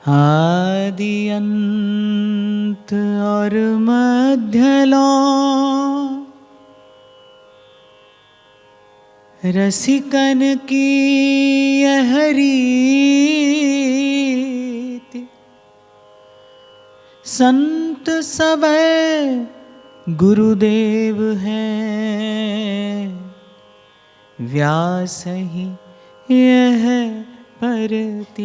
आदि अंत और मध्यलो रसिकन की यह रीति, संत सबे गुरुदेव हैं, व्यास ही यह परतीति।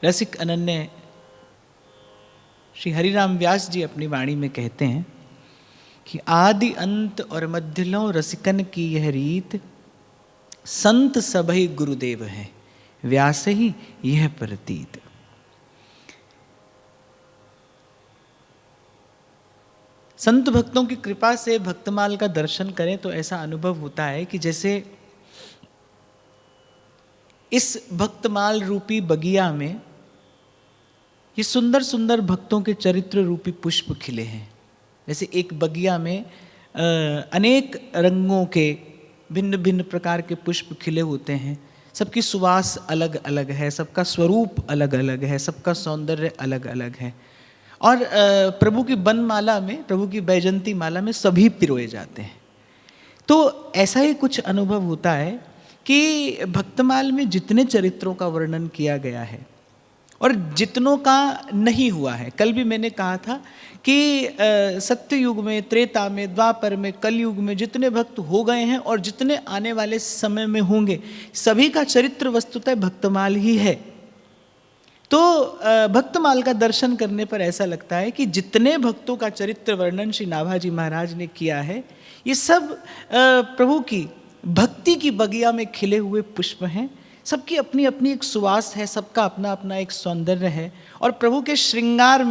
रसिक अनन्य श्री हरिराम व्यास जी अपनी वाणी में कहते हैं कि आदि अंत और मध्यलो रसिकन की यह रीत, संत सभई गुरुदेव हैं, व्यास ही यह प्रतीत। संत भक्तों की कृपा से भक्तमाल का दर्शन करें तो ऐसा अनुभव होता है कि जैसे इस भक्तमाल रूपी बगिया में ये सुंदर सुंदर भक्तों के चरित्र रूपी पुष्प खिले हैं। जैसे एक बगिया में अनेक रंगों के भिन्न भिन्न प्रकार के पुष्प खिले होते हैं, सबकी सुवास अलग अलग है, सबका स्वरूप अलग अलग है, सबका सौंदर्य अलग अलग है। और प्रभु की बनमाला में, प्रभु की बैजंती माला में सभी पिरोए जाते हैं। तो ऐसा ही कुछ अनुभव होता है कि भक्तमाल में जितने चरित्रों का वर्णन किया गया है और जितनों का नहीं हुआ है, कल भी मैंने कहा था कि सत्य युग में, त्रेता में, द्वापर में, कलयुग में जितने भक्त हो गए हैं और जितने आने वाले समय में होंगे, सभी का चरित्र वस्तुतः भक्तमाल ही है। तो भक्तमाल का दर्शन करने पर ऐसा लगता है कि जितने भक्तों का चरित्र वर्णन श्री नाभाजी महाराज ने किया है, ये सब प्रभु की भक्ति की बगिया में खिले हुए पुष्प हैं। सबकी अपनी अपनी एक सुवास है, सबका अपना अपना एक सौंदर्य है, और प्रभु के श्रृंगार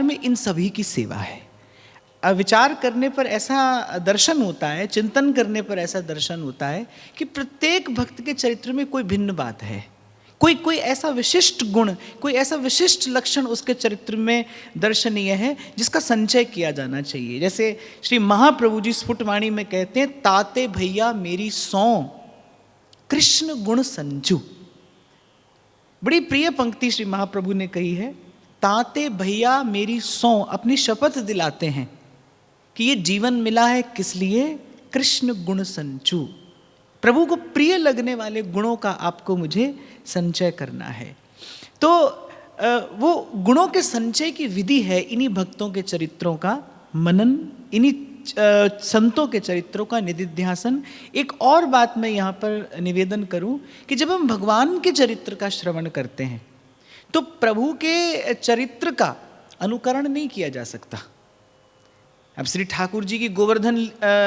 में इन सभी की सेवा है। विचार करने पर ऐसा दर्शन होता है, चिंतन करने पर ऐसा दर्शन होता है कि प्रत्येक भक्त के चरित्र में कोई भिन्न बात है, कोई ऐसा विशिष्ट गुण, कोई ऐसा विशिष्ट लक्षण उसके चरित्र में दर्शनीय है जिसका संचय किया जाना चाहिए। जैसे श्री महाप्रभु जी स्फुटवाणी में कहते हैं, ताते भैया मेरी सौं कृष्ण गुण संजू। बड़ी प्रिय पंक्ति श्री महाप्रभु ने कही है, ताते भैया मेरी सौं, अपनी शपथ दिलाते हैं कि ये जीवन मिला है किस लिए, कृष्ण गुण संचू, प्रभु को प्रिय लगने वाले गुणों का आपको मुझे संचय करना है। तो वो गुणों के संचय की विधि है इन्हीं भक्तों के चरित्रों का मनन, इन्हीं संतों के चरित्रों का निधिध्यासन। एक और बात मैं यहाँ पर निवेदन करूँ कि जब हम भगवान के चरित्र का श्रवण करते हैं तो प्रभु के चरित्र का अनुकरण नहीं किया जा सकता। अब श्री ठाकुर जी की गोवर्धन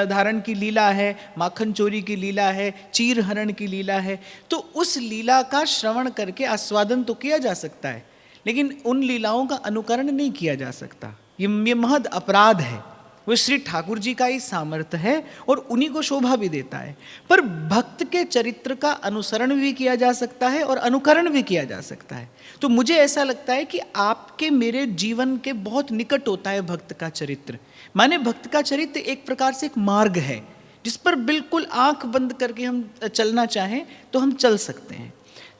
धारण की लीला है, माखन चोरी की लीला है, चीर हरण की लीला है, तो उस लीला का श्रवण करके आस्वादन तो किया जा सकता है, लेकिन उन लीलाओं का अनुकरण नहीं किया जा सकता। ये महद अपराध है। वो श्री ठाकुर जी का ही सामर्थ्य है और उन्हीं को शोभा भी देता है। पर भक्त के चरित्र का अनुसरण भी किया जा सकता है और अनुकरण भी किया जा सकता है। तो मुझे ऐसा लगता है कि आपके मेरे जीवन के बहुत निकट होता है भक्त का चरित्र। माने भक्त का चरित्र एक प्रकार से एक मार्ग है जिस पर बिल्कुल आंख बंद करके हम चलना चाहें तो हम चल सकते हैं।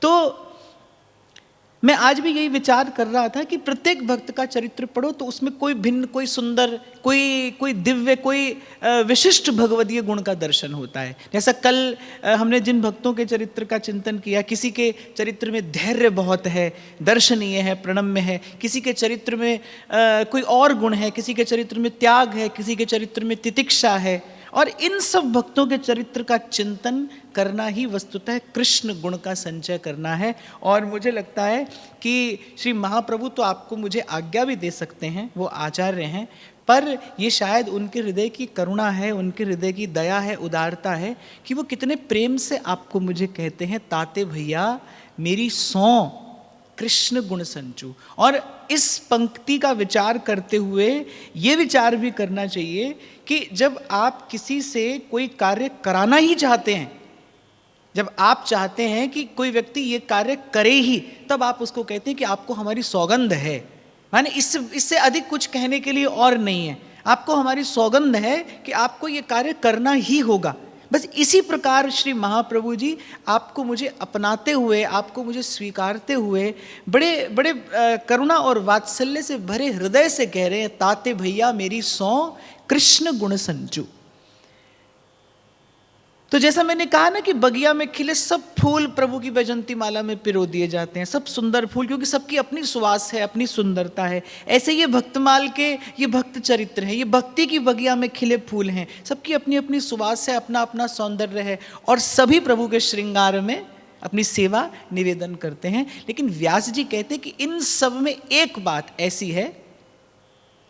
तो मैं आज भी यही विचार कर रहा था कि प्रत्येक भक्त का चरित्र पढ़ो तो उसमें कोई भिन्न, कोई सुंदर, कोई दिव्य, कोई विशिष्ट भगवदीय गुण का दर्शन होता है। जैसा कल हमने जिन भक्तों के चरित्र का चिंतन किया, किसी के चरित्र में धैर्य बहुत है, दर्शनीय है, प्रणम्य है, किसी के चरित्र में कोई और गुण है, किसी के चरित्र में त्याग है, किसी के चरित्र में तितिक्षा है, और इन सब भक्तों के चरित्र का चिंतन करना ही वस्तुतः कृष्ण गुण का संचय करना है। और मुझे लगता है कि श्री महाप्रभु तो आपको मुझे आज्ञा भी दे सकते हैं, वो आचार्य हैं, पर ये शायद उनके हृदय की करुणा है, उनके हृदय की दया है, उदारता है कि वो कितने प्रेम से आपको मुझे कहते हैं, ताते भैया मेरी सौं कृष्ण गुण संचू। और इस पंक्ति का विचार करते हुए ये विचार भी करना चाहिए कि जब आप किसी से कोई कार्य कराना ही चाहते हैं, जब आप चाहते हैं कि कोई व्यक्ति ये कार्य करे ही, तब आप उसको कहते हैं कि आपको हमारी सौगंध है। माने इससे अधिक कुछ कहने के लिए और नहीं है। आपको हमारी सौगंध है कि आपको ये कार्य करना ही होगा। बस इसी प्रकार श्री महाप्रभु जी आपको मुझे अपनाते हुए, आपको मुझे स्वीकारते हुए बड़े बड़े करुणा और वात्सल्य से भरे हृदय से कह रहे हैं, ताते भैया मेरी सौ कृष्ण गुण संजू। तो जैसा मैंने कहा ना कि बगिया में खिले सब फूल प्रभु की वैजंती माला में पिरो दिए जाते हैं, सब सुंदर फूल, क्योंकि सबकी अपनी सुवास है, अपनी सुंदरता है। ऐसे ये भक्तमाल के ये भक्त चरित्र हैं, ये भक्ति की बगिया में खिले फूल हैं, सबकी अपनी अपनी सुवास है, अपना अपना सौंदर्य है, और सभी प्रभु के श्रृंगार में अपनी सेवा निवेदन करते हैं। लेकिन व्यास जी कहते हैं कि इन सब में एक बात ऐसी है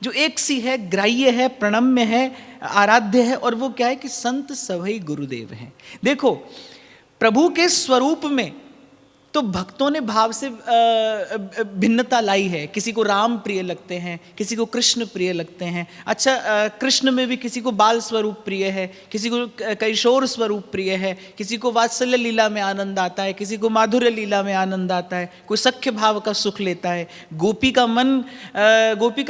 जो एक सी है, ग्राह्य है, प्रणम्य है, आराध्य है, और वो क्या है कि संत सभई गुरुदेव हैं। देखो, प्रभु के स्वरूप में तो भक्तों ने भाव से भिन्नता लाई है। किसी को राम प्रिय लगते हैं, किसी को कृष्ण प्रिय लगते हैं। अच्छा, कृष्ण में भी किसी को बाल स्वरूप प्रिय है, किसी को कैशोर स्वरूप प्रिय है, किसी को वात्सल्य लीला में आनंद आता है, किसी को माधुर्य लीला में आनंद आता है, कोई सख्य भाव का सुख लेता है, गोपी का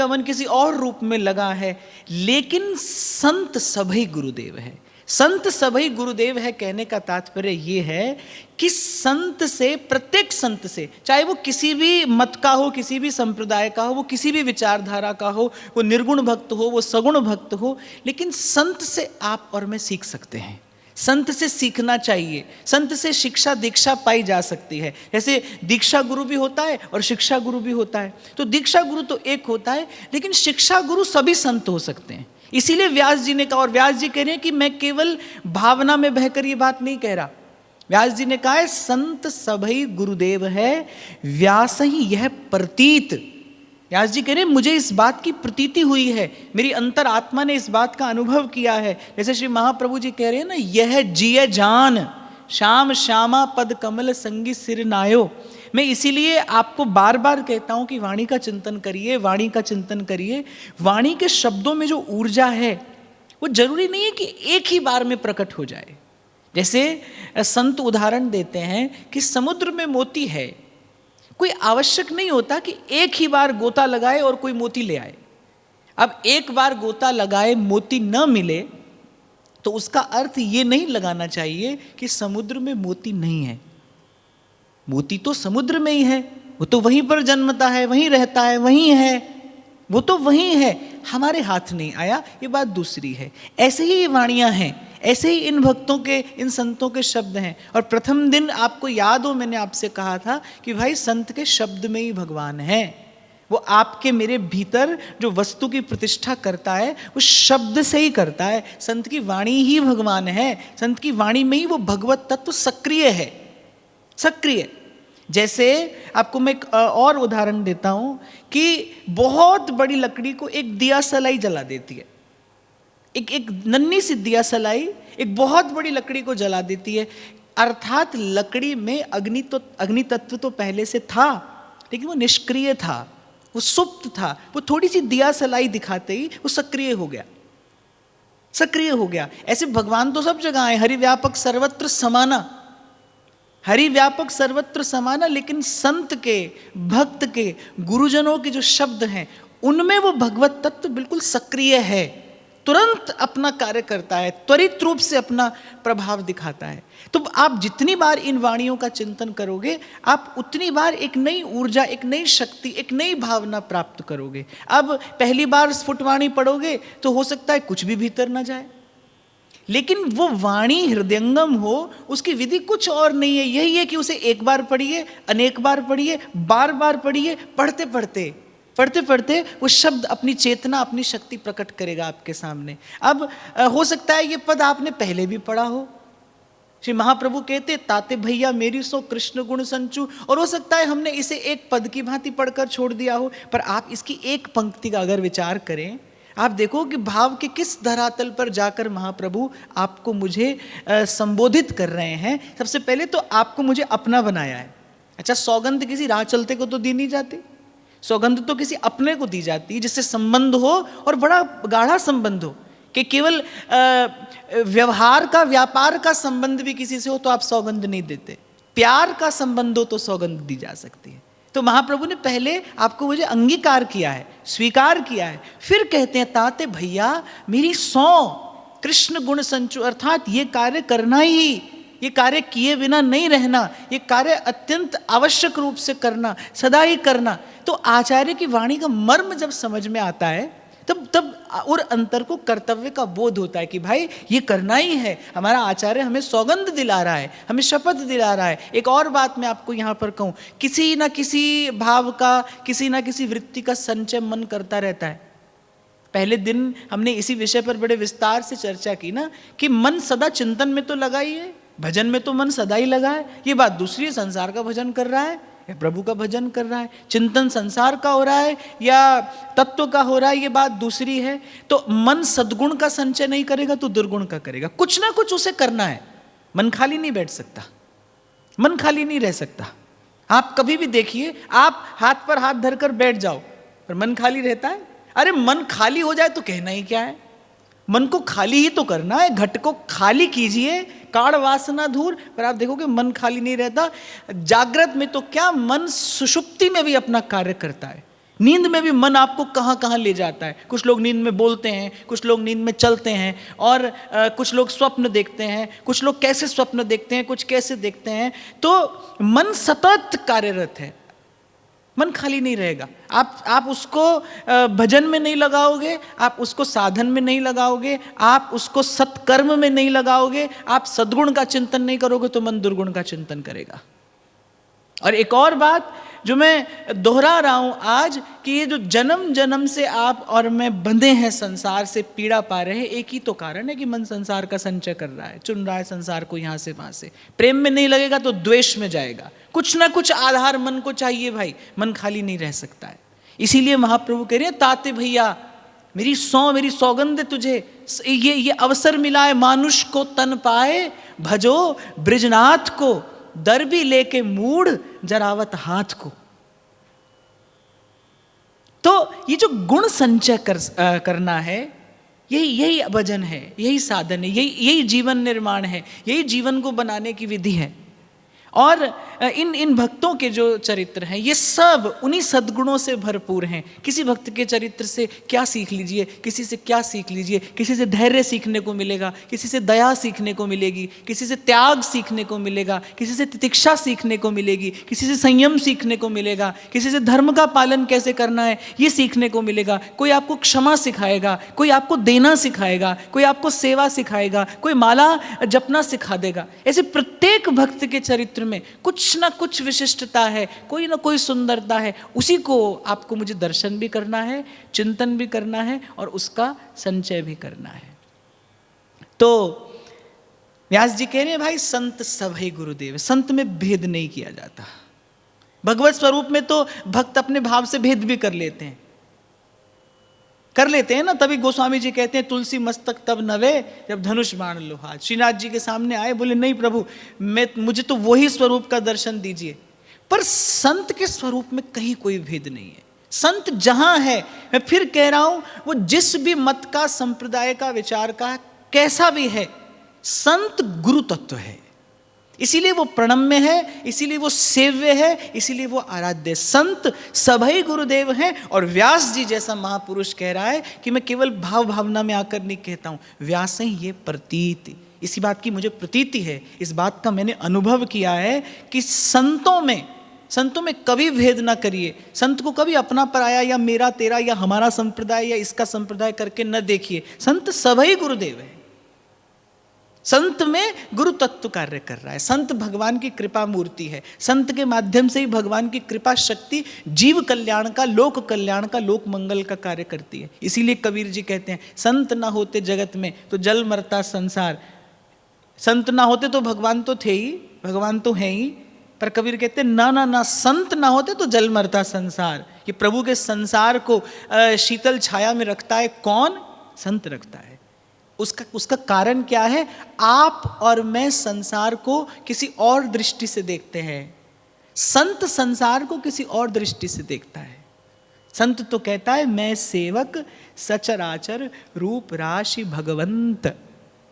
मन किसी और रूप में लगा है। लेकिन संत सभई गुरुदेव है। संत सभई गुरुदेव है कहने का तात्पर्य ये है कि संत से, प्रत्येक संत से, चाहे वो किसी भी मत का हो, किसी भी संप्रदाय का हो, वो किसी भी विचारधारा का हो, वो निर्गुण भक्त हो, वो सगुण भक्त हो, लेकिन संत से आप और मैं सीख सकते हैं। संत से सीखना चाहिए, संत से शिक्षा दीक्षा पाई जा सकती है। जैसे दीक्षा गुरु भी होता है और शिक्षा गुरु भी होता है। तो दीक्षा गुरु तो एक होता है, लेकिन शिक्षा गुरु सभी संत हो सकते हैं। इसीलिए व्यास जी ने कहा, और व्यास जी कह रहे हैं कि मैं केवल भावना में बहकर ये बात नहीं कह रहा। व्यास जी ने कहा है संत सभई गुरुदेव है, व्यास ही यह प्रतीत। व्यास जी कह रहे हैं मुझे इस बात की प्रतीति हुई है, मेरी अंतर आत्मा ने इस बात का अनुभव किया है। जैसे श्री महाप्रभु जी कह रहे हैं ना, यह जिय जान श्याम श्यामा पद कमल संगी सिर नायो। मैं इसीलिए आपको बार बार कहता हूं कि वाणी का चिंतन करिए, वाणी का चिंतन करिए। वाणी के शब्दों में जो ऊर्जा है वो जरूरी नहीं है कि एक ही बार में प्रकट हो जाए। जैसे संत उदाहरण देते हैं कि समुद्र में मोती है, कोई आवश्यक नहीं होता कि एक ही बार गोता लगाए और कोई मोती ले आए। अब एक बार गोता लगाए मोती न मिले तो उसका अर्थ ये नहीं लगाना चाहिए कि समुद्र में मोती नहीं है। मोती तो समुद्र में ही है, वो तो वहीं पर जन्मता है, वहीं रहता है, वहीं है, वो तो वहीं है, हमारे हाथ नहीं आया, ये बात दूसरी है। ऐसे ही ये वाणियाँ हैं, ऐसे ही इन भक्तों के, इन संतों के शब्द हैं। और प्रथम दिन आपको याद हो, मैंने आपसे कहा था कि भाई संत के शब्द में ही भगवान है। वो आपके मेरे भीतर जो वस्तु की प्रतिष्ठा करता है वो शब्द से ही करता है। संत की वाणी ही भगवान है, संत की वाणी में ही वो भगवत तत्व सक्रिय है, सक्रिय। जैसे आपको मैं एक और उदाहरण देता हूं कि बहुत बड़ी लकड़ी को एक दिया सलाई जला देती है। एक नन्ही सी दिया सलाई एक बहुत बड़ी लकड़ी को जला देती है। अर्थात लकड़ी में अग्नि तत्व तो पहले से था, लेकिन वो निष्क्रिय था, वो सुप्त था। वो थोड़ी सी दिया सलाई दिखाते ही वो सक्रिय हो गया, सक्रिय हो गया। ऐसे भगवान तो सब जगह है, हरि व्यापक सर्वत्र समाना, हरि व्यापक सर्वत्र समाना। लेकिन संत के, भक्त के, गुरुजनों के जो शब्द हैं उनमें वो भगवत तत्व बिल्कुल सक्रिय है, तुरंत अपना कार्य करता है, त्वरित रूप से अपना प्रभाव दिखाता है। तो आप जितनी बार इन वाणियों का चिंतन करोगे, आप उतनी बार एक नई ऊर्जा, एक नई शक्ति, एक नई भावना प्राप्त करोगे। अब पहली बार स्फुटवाणी पढ़ोगे तो हो सकता है कुछ भी भीतर ना जाए, लेकिन वो वाणी हृदयंगम हो, उसकी विधि कुछ और नहीं है। यही है कि उसे एक बार पढ़िए, अनेक बार पढ़िए, बार बार पढ़िए, पढ़ते पढ़ते पढ़ते पढ़ते वो शब्द अपनी चेतना, अपनी शक्ति प्रकट करेगा आपके सामने। अब हो सकता है ये पद आपने पहले भी पढ़ा हो। श्री महाप्रभु कहते ताते भैया मेरी सो कृष्ण गुण संचू, और हो सकता है हमने इसे एक पद की भांति पढ़कर छोड़ दिया हो। पर आप इसकी एक पंक्ति का अगर विचार करें, आप देखो कि भाव के किस धरातल पर जाकर महाप्रभु आपको मुझे संबोधित कर रहे हैं। सबसे पहले तो आपको मुझे अपना बनाया है। अच्छा, सौगंध किसी राह चलते को तो दी नहीं जाती, सौगंध तो किसी अपने को दी जाती है जिससे संबंध हो, और बड़ा गाढ़ा संबंध हो, कि केवल व्यवहार का, व्यापार का संबंध भी किसी से हो तो आप सौगंध नहीं देते। प्यार का संबंध हो तो सौगंध दी जा सकती है। तो महाप्रभु ने पहले आपको मुझे अंगीकार किया है, स्वीकार किया है, फिर कहते हैं ताते भैया मेरी 100 कृष्ण गुण संचु, अर्थात ये कार्य करना ही, ये कार्य किए बिना नहीं रहना, ये कार्य अत्यंत आवश्यक रूप से करना, सदा ही करना। तो आचार्य की वाणी का मर्म जब समझ में आता है तब और अंतर को कर्तव्य का बोध होता है कि भाई ये करना ही है। हमारा आचार्य हमें सौगंध दिला रहा है, हमें शपथ दिला रहा है। एक और बात मैं आपको यहाँ पर कहूँ, किसी ना किसी भाव का, किसी ना किसी वृत्ति का संचय मन करता रहता है। पहले दिन हमने इसी विषय पर बड़े विस्तार से चर्चा की ना कि मन सदा चिंतन में तो लगा ही है, भजन में तो मन सदा ही लगा है। ये बात दूसरी है, संसार का भजन कर रहा है या प्रभु का भजन कर रहा है, चिंतन संसार का हो रहा है या तत्व का हो रहा है, ये बात दूसरी है। तो मन सद्गुण का संचय नहीं करेगा तो दुर्गुण का करेगा, कुछ ना कुछ उसे करना है। मन खाली नहीं बैठ सकता, मन खाली नहीं रह सकता। आप कभी भी देखिए, आप हाथ पर हाथ धरकर बैठ जाओ पर मन खाली रहता है? अरे मन खाली हो जाए तो कहना ही क्या है, मन को खाली ही तो करना है। घट को खाली कीजिए, काढ़ वासना दूर, पर आप देखोगे मन खाली नहीं रहता। जागृत में तो क्या, मन सुषुप्ति में भी अपना कार्य करता है, नींद में भी मन आपको कहाँ कहाँ ले जाता है। कुछ लोग नींद में बोलते हैं, कुछ लोग नींद में चलते हैं, और कुछ लोग स्वप्न देखते हैं, कुछ लोग कैसे स्वप्न देखते हैं, कुछ कैसे देखते हैं। तो मन सतत कार्यरत है, मन खाली नहीं रहेगा। आप उसको भजन में नहीं लगाओगे, आप उसको साधन में नहीं लगाओगे, आप उसको सत्कर्म में नहीं लगाओगे, आप सद्गुण का चिंतन नहीं करोगे तो मन दुर्गुण का चिंतन करेगा। और एक और बात जो मैं दोहरा रहा हूं आज, कि ये जो जन्म जन्म से आप और मैं बंधे हैं, संसार से पीड़ा पा रहे हैं, एक ही तो कारण है कि मन संसार का संचय कर रहा है, चुन रहा है संसार को यहां से वहां से। प्रेम में नहीं लगेगा तो द्वेष में जाएगा, कुछ ना कुछ आधार मन को चाहिए भाई, मन खाली नहीं रह सकता है। इसीलिए महाप्रभु कह रहे हैं ताते भैया मेरी सौगंध है तुझे, ये अवसर मिला है, मानुष को तन पाए भजो ब्रिजनाथ को, दर भी लेके मूड जरावत हाथ को। तो ये जो गुण संचय करना है, यही भजन है, यही साधन है, यही जीवन निर्माण है, यही जीवन को बनाने की विधि है। और इन भक्तों के जो चरित्र हैं ये सब उन्हीं सद्गुणों से भरपूर हैं। किसी भक्त के चरित्र से क्या सीख लीजिए, किसी से क्या सीख लीजिए, किसी से धैर्य सीखने को मिलेगा, किसी से दया सीखने को मिलेगी, किसी से त्याग सीखने को मिलेगा, किसी से तितिक्षा सीखने को मिलेगी, किसी से संयम सीखने को मिलेगा, किसी से धर्म का पालन कैसे करना है ये सीखने को मिलेगा। कोई आपको क्षमा सिखाएगा, कोई आपको देना सिखाएगा, कोई आपको सेवा सिखाएगा, कोई माला जपना सिखा देगा। ऐसे प्रत्येक भक्त के चरित्र में कुछ ना कुछ विशिष्टता है, कोई ना कोई सुंदरता है। उसी को आपको मुझे दर्शन भी करना है, चिंतन भी करना है और उसका संचय भी करना है। तो व्यास जी कह रहे हैं भाई संत सभई गुरुदेव, संत में भेद नहीं किया जाता। भगवत स्वरूप में तो भक्त अपने भाव से भेद भी कर लेते हैं ना। तभी गोस्वामी जी कहते हैं तुलसी मस्तक तब नवे जब धनुष बाण लो हाथ। श्रीनाथ जी के सामने आए, बोले नहीं प्रभु मुझे तो वही स्वरूप का दर्शन दीजिए। पर संत के स्वरूप में कहीं कोई भेद नहीं है। संत जहां है, मैं फिर कह रहा हूं, वो जिस भी मत का, संप्रदाय का, विचार का, कैसा भी है, संत गुरु तत्व है। इसीलिए वो प्रणम्य है, इसीलिए वो सेव्य है, इसीलिए वो आराध्य। संत सभई गुरुदेव हैं। और व्यास जी जैसा महापुरुष कह रहा है कि मैं केवल भाव भावना में आकर नहीं कहता हूं, व्यास ही ये प्रतीति, इसी बात की मुझे प्रतीति है, इस बात का मैंने अनुभव किया है कि संतों में कभी भेद ना करिए। संत को कभी अपना पराया या मेरा तेरा या हमारा संप्रदाय या इसका संप्रदाय करके न देखिए। संत सभई गुरुदेव है। संत में गुरु तत्व कार्य कर रहा है। संत भगवान की कृपा मूर्ति है। संत के माध्यम से ही भगवान की कृपा शक्ति जीव कल्याण का, लोक कल्याण का, लोक मंगल का कार्य करती है। इसीलिए कबीर जी कहते हैं संत ना होते जगत में तो जल मरता संसार। संत ना होते तो भगवान तो थे ही, भगवान तो है ही, पर कबीर कहते हैं ना संत ना होते तो जल मरता संसार। ये प्रभु के संसार को शीतल छाया में रखता है कौन? संत रखता है। उसका कारण क्या है? आप और मैं संसार को किसी और दृष्टि से देखते हैं, संत संसार को किसी और दृष्टि से देखता है। संत तो कहता है मैं सेवक सचराचर रूप राशि भगवंत।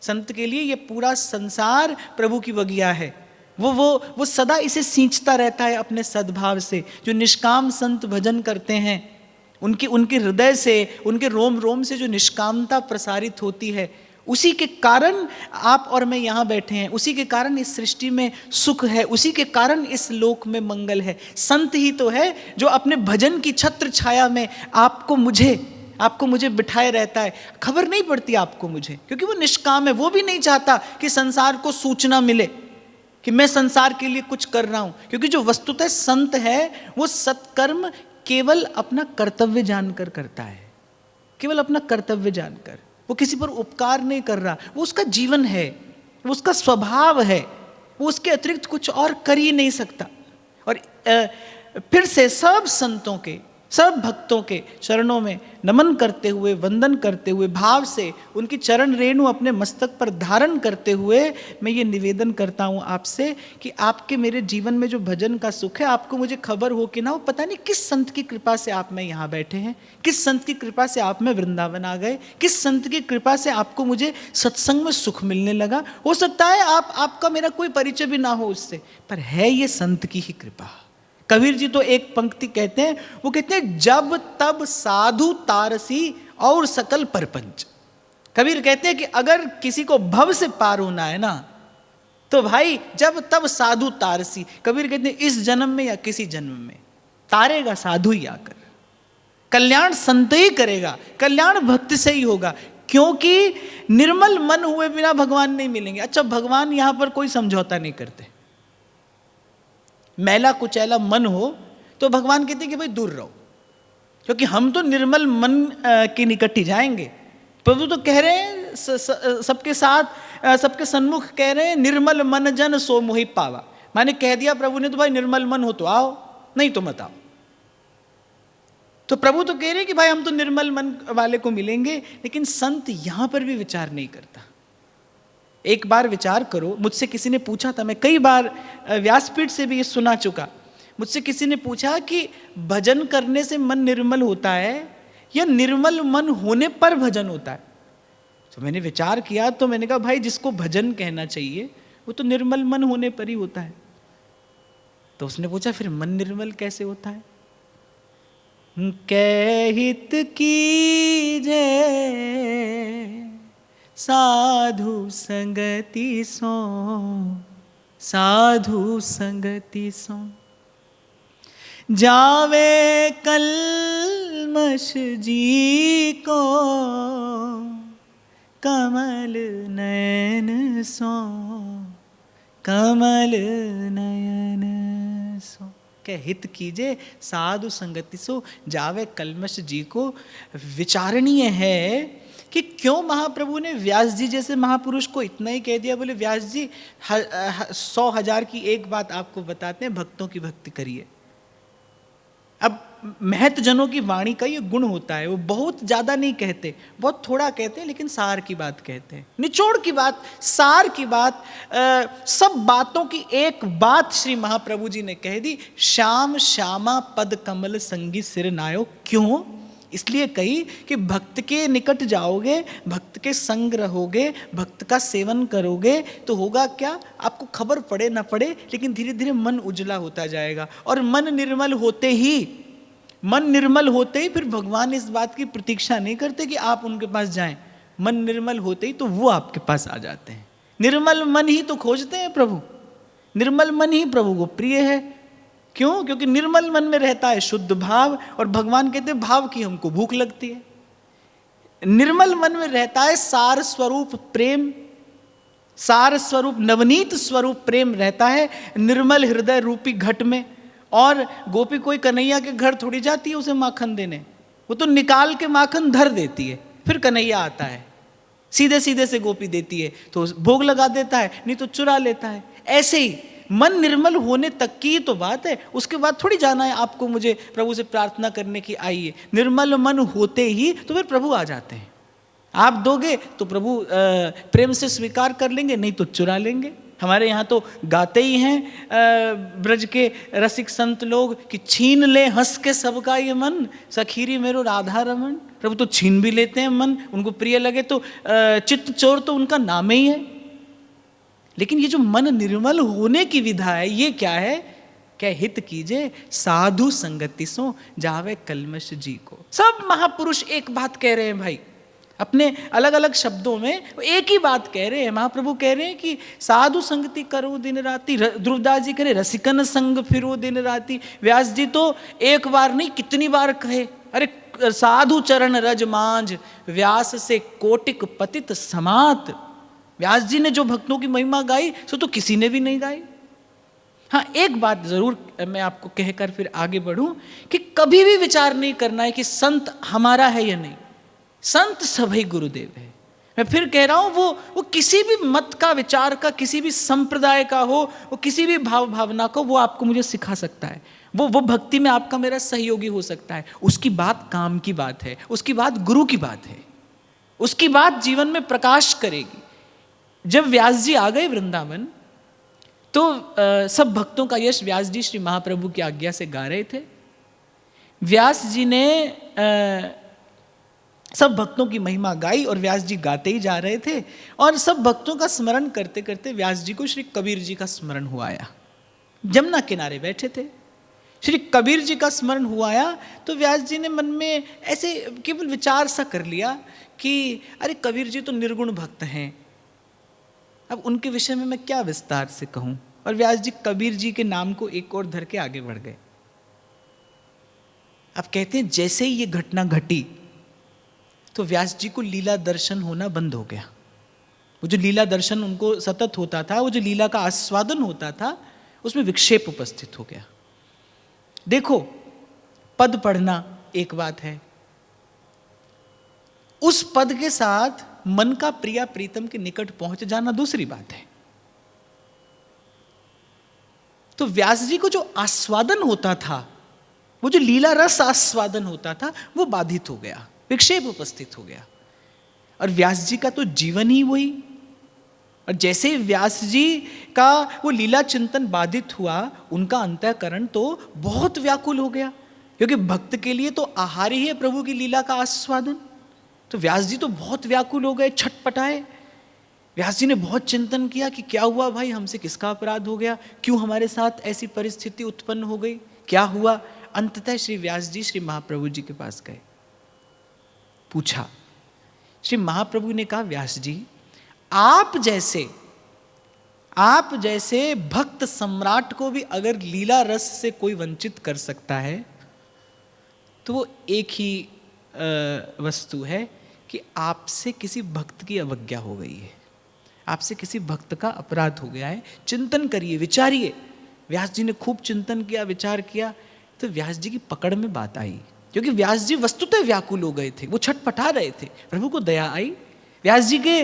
संत के लिए ये पूरा संसार प्रभु की बगिया है। वो सदा इसे सींचता रहता है अपने सद्भाव से। जो निष्काम संत भजन करते हैं, उनके हृदय से, उनके रोम रोम से जो निष्कामता प्रसारित होती है, उसी के कारण आप और मैं यहाँ बैठे हैं, उसी के कारण इस सृष्टि में सुख है, उसी के कारण इस लोक में मंगल है। संत ही तो है जो अपने भजन की छत्र छाया में आपको मुझे बिठाए रहता है। खबर नहीं पड़ती आपको मुझे, क्योंकि वो निष्काम है। वो भी नहीं चाहता कि संसार को सूचना मिले कि मैं संसार के लिए कुछ कर रहा हूं, क्योंकि जो वस्तुतः संत है वो सत्कर्म केवल अपना कर्तव्य जानकर करता है, केवल अपना कर्तव्य जानकर। वो किसी पर उपकार नहीं कर रहा, वो उसका जीवन है, वो उसका स्वभाव है, वो उसके अतिरिक्त कुछ और कर ही नहीं सकता। और फिर से सब संतों के, सब भक्तों के चरणों में नमन करते हुए, वंदन करते हुए, भाव से उनकी चरण रेणु अपने मस्तक पर धारण करते हुए मैं ये निवेदन करता हूँ आपसे कि आपके मेरे जीवन में जो भजन का सुख है, आपको मुझे खबर हो कि ना हो, पता नहीं किस संत की कृपा से आप में यहाँ बैठे हैं, किस संत की कृपा से आप में वृंदावन आ गए, किस संत की कृपा से आपको मुझे सत्संग में सुख मिलने लगा। हो सकता है आपका मेरा कोई परिचय भी ना हो उससे, पर है ये संत की ही कृपा। कबीर जी तो एक पंक्ति कहते हैं, वो कहते हैं जब तब साधु तारसी और सकल परपंच। कबीर कहते हैं कि अगर किसी को भव से पार होना है ना, तो भाई जब तब साधु तारसी। कबीर कहते हैं इस जन्म में या किसी जन्म में तारेगा साधु ही आकर, कल्याण संत ही करेगा, कल्याण भक्ति से ही होगा, क्योंकि निर्मल मन हुए बिना भगवान नहीं मिलेंगे। अच्छा, भगवान यहां पर कोई समझौता नहीं करते। मैला कुचैला मन हो तो भगवान कहते हैं कि भाई दूर रहो, क्योंकि हम तो निर्मल मन के निकट ही जाएंगे। प्रभु तो कह रहे हैं सबके साथ, सबके सन्मुख कह रहे हैं, निर्मल मन जन सो मोहि पावा। माने कह दिया प्रभु ने तो भाई निर्मल मन हो तो आओ, नहीं तो मत आओ। तो प्रभु तो कह रहे हैं कि भाई हम तो निर्मल मन वाले को मिलेंगे, लेकिन संत यहां पर भी विचार नहीं करता। एक बार विचार करो, मुझसे किसी ने पूछा था, मैं कई बार व्यासपीठ से भी ये सुना चुका, मुझसे किसी ने पूछा कि भजन करने से मन निर्मल होता है या निर्मल मन होने पर भजन होता है। तो मैंने विचार किया, तो मैंने कहा भाई जिसको भजन कहना चाहिए वो तो निर्मल मन होने पर ही होता है। तो उसने पूछा फिर मन निर्मल कैसे होता है? कहहित कीजे साधु संगति सो, साधु संगति सो, जावे कल्मष जी को, कमल नयन सो, कमल नयन सो। क्या हित कीजे साधु संगति सो, जावे कल्मष जी को। विचारणीय है कि क्यों महाप्रभु ने व्यास जी जैसे महापुरुष को इतना ही कह दिया। बोले व्यास जी 100,000 की एक बात आपको बताते हैं, भक्तों की भक्ति करिए। अब महत जनों की वाणी का ये गुण होता है, वो बहुत ज्यादा नहीं कहते, बहुत थोड़ा कहते हैं, लेकिन सार की बात कहते हैं, निचोड़ की बात, सार की बात। सब बातों की एक बात श्री महाप्रभु जी ने कह दी, श्याम श्यामा पद कमल संगी सिर नायो। क्यों? इसलिए कही कि भक्त के निकट जाओगे, भक्त के संग रहोगे, भक्त का सेवन करोगे तो होगा क्या, आपको खबर पड़े ना पड़े, लेकिन धीरे धीरे मन उजला होता जाएगा। और मन निर्मल होते ही फिर भगवान इस बात की प्रतीक्षा नहीं करते कि आप उनके पास जाएं। मन निर्मल होते ही तो वो आपके पास आ जाते हैं। निर्मल मन ही तो खोजते हैं प्रभु, निर्मल मन ही प्रभु को प्रिय है। क्यों? क्योंकि निर्मल मन में रहता है शुद्ध भाव, और भगवान कहते हैं भाव की हमको भूख लगती है। निर्मल मन में रहता है सार स्वरूप प्रेम, सार स्वरूप नवनीत स्वरूप प्रेम रहता है निर्मल हृदय रूपी घट में। और गोपी कोई कन्हैया के घर थोड़ी जाती है उसे माखन देने, वो तो निकाल के माखन धर देती है, फिर कन्हैया आता है, सीधे सीधे से गोपी देती है तो भोग लगा देता है, नहीं तो चुरा लेता है। ऐसे ही मन निर्मल होने तक की तो बात है, उसके बाद थोड़ी जाना है आपको मुझे प्रभु से प्रार्थना करने की आइए। निर्मल मन होते ही तो फिर प्रभु आ जाते हैं। आप दोगे तो प्रभु प्रेम से स्वीकार कर लेंगे, नहीं तो चुरा लेंगे। हमारे यहाँ तो गाते ही हैं ब्रज के रसिक संत लोग कि छीन ले हंस के सबका ये मन, सखीरी मेरो राधा रमन। प्रभु तो छीन भी लेते हैं मन, उनको प्रिय लगे तो चित्त चोर तो उनका नाम ही है। लेकिन ये जो मन निर्मल होने की विधा है, ये क्या है? क्या हित कीजिए साधु संगति सो जावे कलमश जी को। सब महापुरुष एक बात कह रहे हैं भाई, अपने अलग अलग शब्दों में एक ही बात कह रहे हैं। महाप्रभु कह रहे हैं कि साधु संगति करो दिन राती, ध्रुवदास जी कह रहे रसिकन संग फिरो दिन राती। व्यास जी तो एक बार नहीं कितनी बार कहे, अरे साधु चरण रज मांझ व्यास से कोटिक पतित समात। व्यास जी ने जो भक्तों की महिमा गाई सो तो किसी ने भी नहीं गाई। हाँ, एक बात जरूर मैं आपको कहकर फिर आगे बढ़ूं कि कभी भी विचार नहीं करना है कि संत हमारा है या नहीं। संत सभी गुरुदेव है। मैं फिर कह रहा हूं, वो किसी भी मत का, विचार का, किसी भी संप्रदाय का हो, वो किसी भी भावना को, वो आपको मुझे सिखा सकता है। वो भक्ति में आपका मेरा सहयोगी हो सकता है। उसकी बात काम की बात है, उसकी बात गुरु की बात है, उसकी बात जीवन में प्रकाश करेगी। जब व्यास जी आ गए वृंदावन तो सब भक्तों का यश व्यास जी श्री महाप्रभु की आज्ञा से गा रहे थे। व्यास जी ने सब भक्तों की महिमा गाई और व्यास जी गाते ही जा रहे थे। और सब भक्तों का स्मरण करते करते व्यास जी को श्री कबीर जी का स्मरण हुआ आया। जमुना किनारे बैठे थे, श्री कबीर जी का स्मरण हुआ आया तो व्यास जी ने मन में ऐसे केवल विचार सा कर लिया कि अरे कबीर जी तो निर्गुण भक्त हैं, अब उनके विषय में मैं क्या विस्तार से कहूं। और व्यास जी कबीर जी के नाम को एक और धर के आगे बढ़ गए। अब कहते हैं जैसे ही ये घटना घटी तो व्यास जी को लीला दर्शन होना बंद हो गया। वो जो लीला दर्शन उनको सतत होता था, वो जो लीला का आस्वादन होता था, उसमें विक्षेप उपस्थित हो गया। देखो, पद पढ़ना एक बात है, उस पद के साथ मन का प्रिया प्रीतम के निकट पहुंच जाना दूसरी बात है। तो व्यास जी को जो आस्वादन होता था, वो जो लीला रस आस्वादन होता था, वो बाधित हो गया, विक्षेप उपस्थित हो गया। और व्यास जी का तो जीवन ही वही। और जैसे व्यास जी का वो लीला चिंतन बाधित हुआ, उनका अंतःकरण तो बहुत व्याकुल हो गया, क्योंकि भक्त के लिए तो आहार ही है प्रभु की लीला का आस्वादन। तो व्यास जी तो बहुत व्याकुल हो गए, छटपटाए। व्यास जी ने बहुत चिंतन किया कि क्या हुआ भाई, हमसे किसका अपराध हो गया, क्यों हमारे साथ ऐसी परिस्थिति उत्पन्न हो गई, क्या हुआ। अंततः श्री व्यास जी श्री महाप्रभु जी के पास गए, पूछा। श्री महाप्रभु ने कहा, व्यास जी आप जैसे भक्त सम्राट को भी अगर लीला रस से कोई वंचित कर सकता है तो वो एक ही वस्तु है कि आपसे किसी भक्त की अवज्ञा हो गई है, आपसे किसी भक्त का अपराध हो गया है। चिंतन करिए, विचारिए। व्यास जी ने खूब चिंतन किया, विचार किया, तो व्यास जी की पकड़ में बात आई, क्योंकि व्यास जी वस्तुतः व्याकुल हो गए थे, वो छटपटा रहे थे। प्रभु को दया आई, व्यास जी के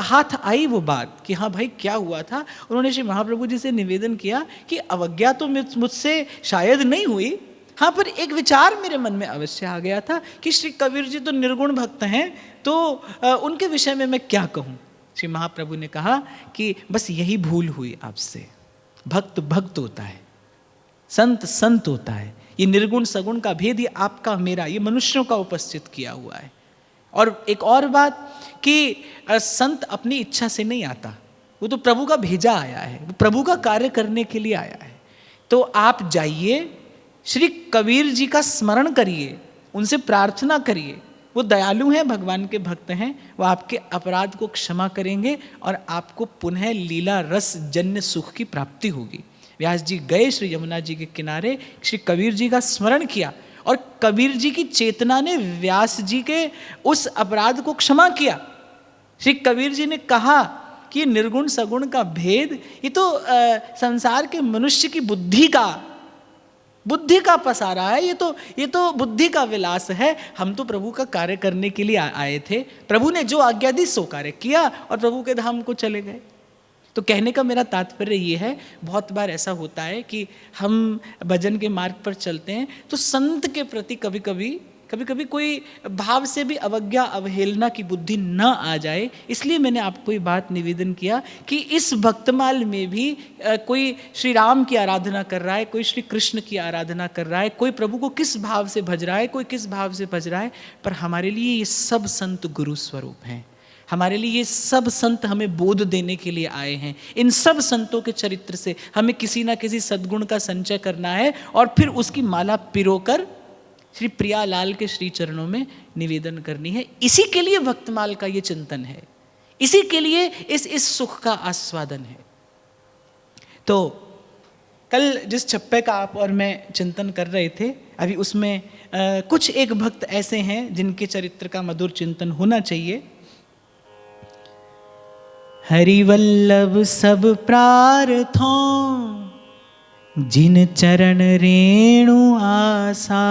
हाथ आई वो बात कि हाँ भाई क्या हुआ था। उन्होंने श्री महाप्रभु जी से निवेदन किया कि अवज्ञा तो मुझसे शायद नहीं हुई, हाँ पर एक विचार मेरे मन में अवश्य आ गया था कि श्री कबीर जी तो निर्गुण भक्त हैं, तो उनके विषय में मैं क्या कहूँ। श्री महाप्रभु ने कहा कि बस यही भूल हुई आपसे। भक्त भक्त होता है, संत संत होता है। ये निर्गुण सगुण का भेद ये आपका मेरा, ये मनुष्यों का उपस्थित किया हुआ है। और एक और बात कि संत अपनी इच्छा से नहीं आता, वो तो प्रभु का भेजा आया है, वो प्रभु का कार्य करने के लिए आया है। तो आप जाइए, श्री कबीर जी का स्मरण करिए, उनसे प्रार्थना करिए। वो दयालु हैं, भगवान के भक्त हैं, वो आपके अपराध को क्षमा करेंगे और आपको पुनः लीला रस जन्य सुख की प्राप्ति होगी। व्यास जी गए श्री यमुना जी के किनारे, श्री कबीर जी का स्मरण किया और कबीर जी की चेतना ने व्यास जी के उस अपराध को क्षमा किया। श्री कबीर जी ने कहा कि निर्गुण सगुण का भेद ये तो संसार के मनुष्य की बुद्धि का पसारा है, ये तो बुद्धि का विलास है। हम तो प्रभु का कार्य करने के लिए आए थे, प्रभु ने जो आज्ञा दी सो कार्य किया और प्रभु के धाम को चले गए। तो कहने का मेरा तात्पर्य ये है, बहुत बार ऐसा होता है कि हम भजन के मार्ग पर चलते हैं तो संत के प्रति कभी कभी कोई भाव से भी अवज्ञा अवहेलना की बुद्धि न आ जाए, इसलिए मैंने आपको ये बात निवेदन किया कि इस भक्तमाल में भी कोई श्री राम की आराधना कर रहा है, कोई श्री कृष्ण की आराधना कर रहा है, कोई प्रभु को किस भाव से भज रहा है, कोई किस भाव से भज रहा है, पर हमारे लिए ये सब संत गुरु स्वरूप हैं। हमारे लिए ये सब संत हमें बोध देने के लिए आए हैं। इन सब संतों के चरित्र से हमें किसी ना किसी सद्गुण का संचय करना है और फिर उसकी माला पिरोकर श्री प्रियालाल के श्री चरणों में निवेदन करनी है। इसी के लिए भक्तमाल का ये चिंतन है, इसी के लिए इस सुख का आस्वादन है। तो कल जिस छप्पे का आप और मैं चिंतन कर रहे थे, अभी उसमें कुछ एक भक्त ऐसे हैं जिनके चरित्र का मधुर चिंतन होना चाहिए। हरिवल्लभ सब प्रार्थों जिन चरण रेणु आशा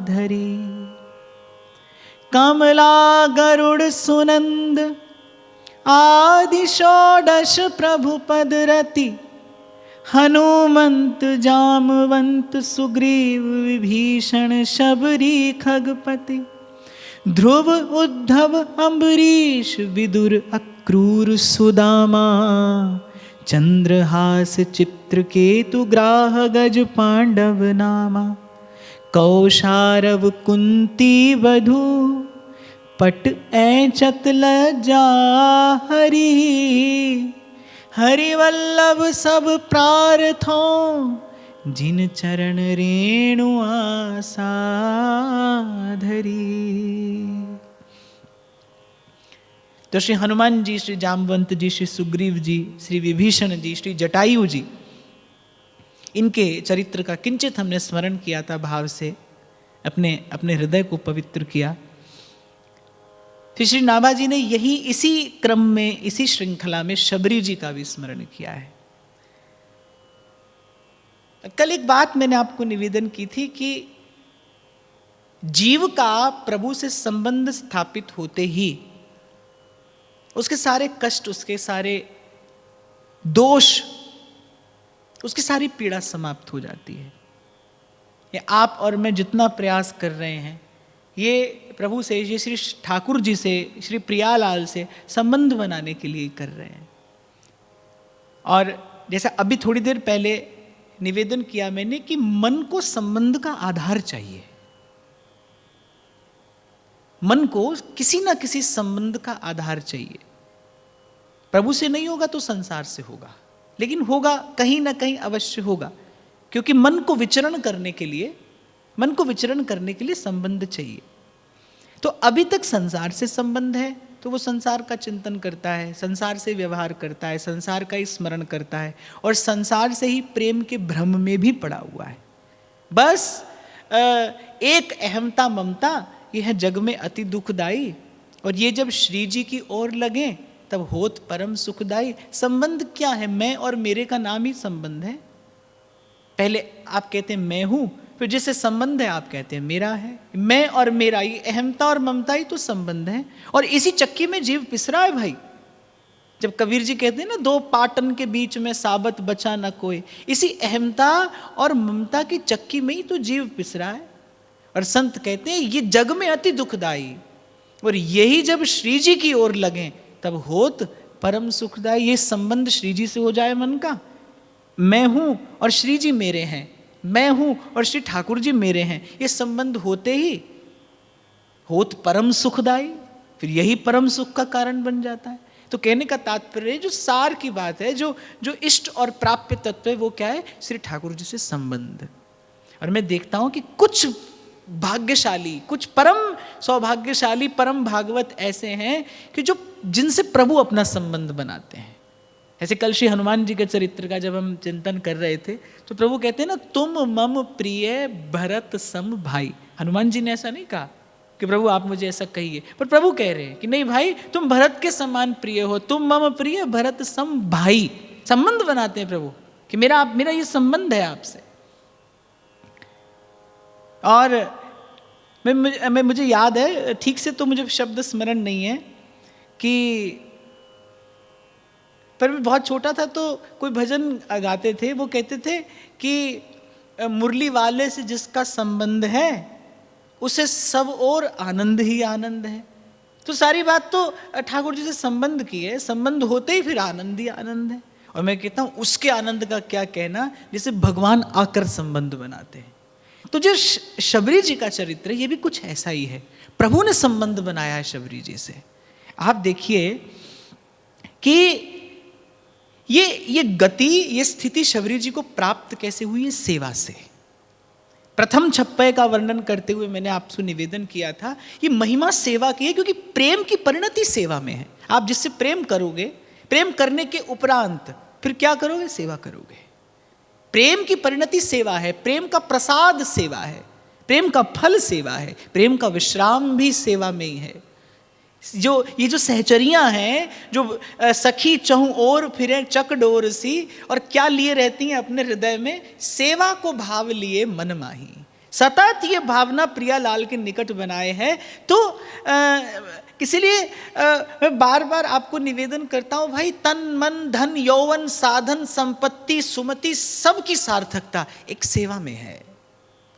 धरी, कमला गरुड़ सुनंद आदि षोडश प्रभु पद रति, हनुमंत जामवंत सुग्रीव विभीषण शबरी खगपति, ध्रुव उद्धव अम्बरीश विदुर अक्रूर सुदामा, चंद्रहास चित्रकेतु ग्राह गज पांडव नामा, कौशारव कुंती वधू पट ऐचत लज्जा हरि, हरिवल्लभ सब प्रार्थों जिन चरण रेणु आशा धरी। तो श्री हनुमान जी, श्री जामवंत जी, श्री सुग्रीव जी, श्री विभीषण जी, श्री जटायु जी, इनके चरित्र का किंचित हमने स्मरण किया था, भाव से अपने हृदय को पवित्र किया। फिर श्री नाभाजी ने यही इसी क्रम में, इसी श्रृंखला में शबरी जी का भी स्मरण किया है। कल एक बात मैंने आपको निवेदन की थी कि जीव का प्रभु से संबंध स्थापित होते ही उसके सारे कष्ट, उसके सारे दोष, उसकी सारी पीड़ा समाप्त हो जाती है। ये आप और मैं जितना प्रयास कर रहे हैं, ये प्रभु से, ये श्री ठाकुर जी से, श्री प्रियालाल से संबंध बनाने के लिए कर रहे हैं। और जैसा अभी थोड़ी देर पहले निवेदन किया मैंने कि मन को संबंध का आधार चाहिए। मन को किसी ना किसी संबंध का आधार चाहिए। प्रभु से नहीं होगा तो संसार से होगा, लेकिन होगा कहीं ना कहीं अवश्य होगा, क्योंकि मन को विचरण करने के लिए संबंध चाहिए। तो अभी तक संसार से संबंध है तो वो संसार का चिंतन करता है, संसार से व्यवहार करता है, संसार का ही स्मरण करता है और संसार से ही प्रेम के भ्रम में भी पड़ा हुआ है। बस एक अहमता ममता, यह जग में अति दुखदाई, और ये जब श्री जी की ओर लगे तब होत परम सुखदाई। संबंध क्या है? मैं और मेरे का नाम ही संबंध है। पहले आप कहते हैं मैं हूं, फिर जिससे संबंध है आप कहते हैं मेरा है। मैं और मेरा, ये अहमता और ममता ही तो संबंध है, और इसी चक्की में जीव पिस रहा है भाई। जब कबीर जी कहते हैं ना, दो पाटन के बीच में साबत बचा न कोई, इसी अहमता और ममता की चक्की में ही तो जीव पिस रहा है। और संत कहते हैं ये जग में अति दुखदाई, और यही जब श्री जी की ओर लगे तब होत परम सुखदाई। ये संबंध श्री जी से हो जाए मन का, मैं हूं और श्री जी मेरे हैं, मैं हूं और श्री ठाकुर जी मेरे हैं, ये संबंध होते ही होत परम सुखदाई, फिर यही परम सुख का कारण बन जाता है। तो कहने का तात्पर्य, जो सार की बात है, जो इष्ट और प्राप्य तत्व है, वो क्या है? श्री ठाकुर जी से संबंध। और मैं देखता हूं कि कुछ भाग्यशाली, कुछ परम सौभाग्यशाली, परम भागवत ऐसे हैं कि जो जिनसे प्रभु अपना संबंध बनाते हैं। ऐसे कल श्री हनुमान जी के चरित्र का जब हम चिंतन कर रहे थे तो प्रभु कहते हैं ना, तुम मम प्रिय भरत सम भाई। हनुमान जी ने ऐसा नहीं कहा कि प्रभु आप मुझे ऐसा कहिए, पर प्रभु कह रहे हैं कि नहीं भाई, तुम भरत के समान प्रिय हो, तुम मम प्रिय भरत सम भाई। संबंध बनाते हैं प्रभु कि मेरा ये संबंध है आपसे। और मुझे याद है, ठीक से तो मुझे शब्द स्मरण नहीं है कि, पर मैं बहुत छोटा था तो कोई भजन गाते थे, वो कहते थे कि मुरली वाले से जिसका संबंध है उसे सब और आनंद ही आनंद है। तो सारी बात तो ठाकुर जी से संबंध की है, संबंध होते ही फिर आनंद ही आनंद है। और मैं कहता हूँ उसके आनंद का क्या कहना, जिसे भगवान आकर संबंध बनाते हैं। तो जो शबरी जी का चरित्र है, ये भी कुछ ऐसा ही है। प्रभु ने संबंध बनाया है शबरी जी से। आप देखिए कि ये गति, ये स्थिति शबरी जी को प्राप्त कैसे हुई है? सेवा से। प्रथम छप्पय का वर्णन करते हुए मैंने आपसे निवेदन किया था, ये महिमा सेवा की है, क्योंकि प्रेम की परिणति सेवा में है। आप जिससे प्रेम करोगे, प्रेम करने के उपरांत फिर क्या करोगे? सेवा करोगे। प्रेम की परिणति सेवा है, प्रेम का प्रसाद सेवा है, प्रेम का फल सेवा है, प्रेम का विश्राम भी सेवा में ही है। ये जो सहचरियां हैं, जो सखी चहु ओर फिरे चकडोर सी, और क्या लिए रहती हैं अपने हृदय में? सेवा को भाव लिए मन माही। सतत ये भावना प्रियालाल के निकट बनाए है। तो इसीलिए मैं बार बार आपको निवेदन करता हूं, भाई तन मन धन यौवन साधन संपत्ति सुमति सबकी सार्थकता एक सेवा में है।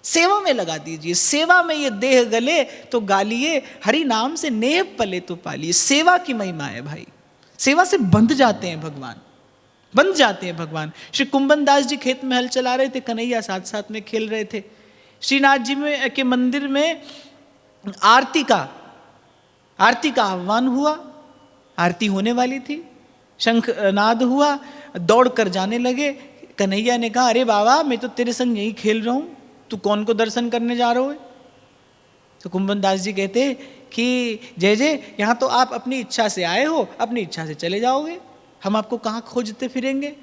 सेवा में लगा दीजिए। सेवा में ये देह गले तो गालिए, हरि नाम से नेह पले तो पालिए। सेवा की महिमा है भाई। सेवा से बंध जाते हैं भगवान, बंध जाते हैं भगवान। श्री कुंभन दास जी खेत में हल चला रहे थे, कन्हैया साथ साथ में खेल रहे थे। श्रीनाथ जी में के मंदिर में आरती का आह्वान हुआ, आरती होने वाली थी, शंख नाद हुआ, दौड़ कर जाने लगे। कन्हैया ने कहा, अरे बाबा मैं तो तेरे संग यही खेल रहा हूँ, तू कौन को दर्शन करने जा रहे हो? तो कुंभन दास जी कहते कि जय जय, यहाँ तो आप अपनी इच्छा से आए हो, अपनी इच्छा से चले जाओगे, हम आपको कहाँ खोजते फिरेंगे?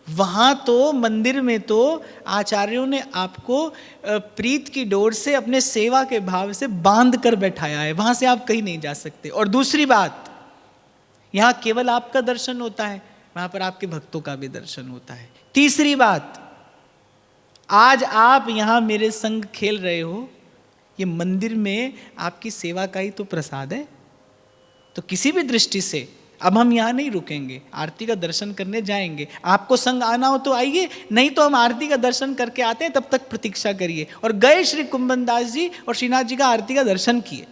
वहाँ तो मंदिर में तो आचार्यों ने आपको प्रीत की डोर से अपने सेवा के भाव से बांध कर बैठाया है, वहाँ से आप कहीं नहीं जा सकते। और दूसरी बात, यहाँ केवल आपका दर्शन होता है, वहाँ पर आपके भक्तों का भी दर्शन होता है। तीसरी बात, आज आप यहाँ मेरे संग खेल रहे हो, ये मंदिर में आपकी सेवा का ही तो प्रसाद है। तो किसी भी दृष्टि से अब हम यहाँ नहीं रुकेंगे, आरती का दर्शन करने जाएंगे। आपको संग आना हो तो आइए, नहीं तो हम आरती का दर्शन करके आते हैं, तब तक प्रतीक्षा करिए। और गए श्री कुंभन दास जी और श्रीनाथ जी का आरती का दर्शन किए।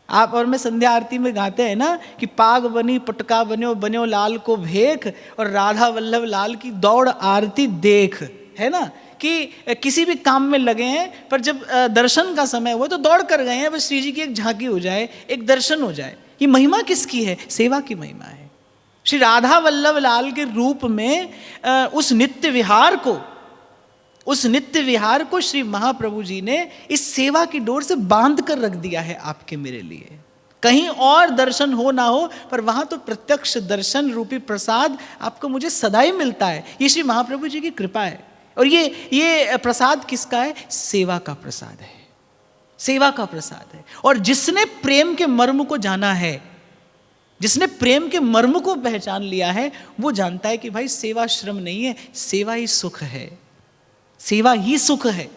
आप और मैं संध्या आरती में गाते हैं ना कि पाग बनी पटका बन्यो बन्यो लाल को भेख, और राधा वल्लभ लाल की दौड़ आरती देख, है ना, कि किसी भी काम में लगे हैं, पर जब दर्शन का समय हुआ तो दौड़ कर गए हैं, बस श्री जी की एक झांकी हो जाए, एक दर्शन हो जाए। ये महिमा किसकी है? सेवा की महिमा है। श्री राधा वल्लभ लाल के रूप में उस नित्य विहार को श्री महाप्रभु जी ने इस सेवा की डोर से बांध कर रख दिया है आपके मेरे लिए। कहीं और दर्शन हो ना हो, पर वहां तो प्रत्यक्ष दर्शन रूपी प्रसाद आपको मुझे सदा ही मिलता है। ये श्री महाप्रभु जी की कृपा है। और ये प्रसाद किसका है? सेवा का प्रसाद है, सेवा का प्रसाद है। और जिसने प्रेम के मर्म को जाना है, जिसने प्रेम के मर्म को पहचान लिया है, वो जानता है कि भाई सेवा श्रम नहीं है, सेवा ही सुख है, सेवा ही सुख है।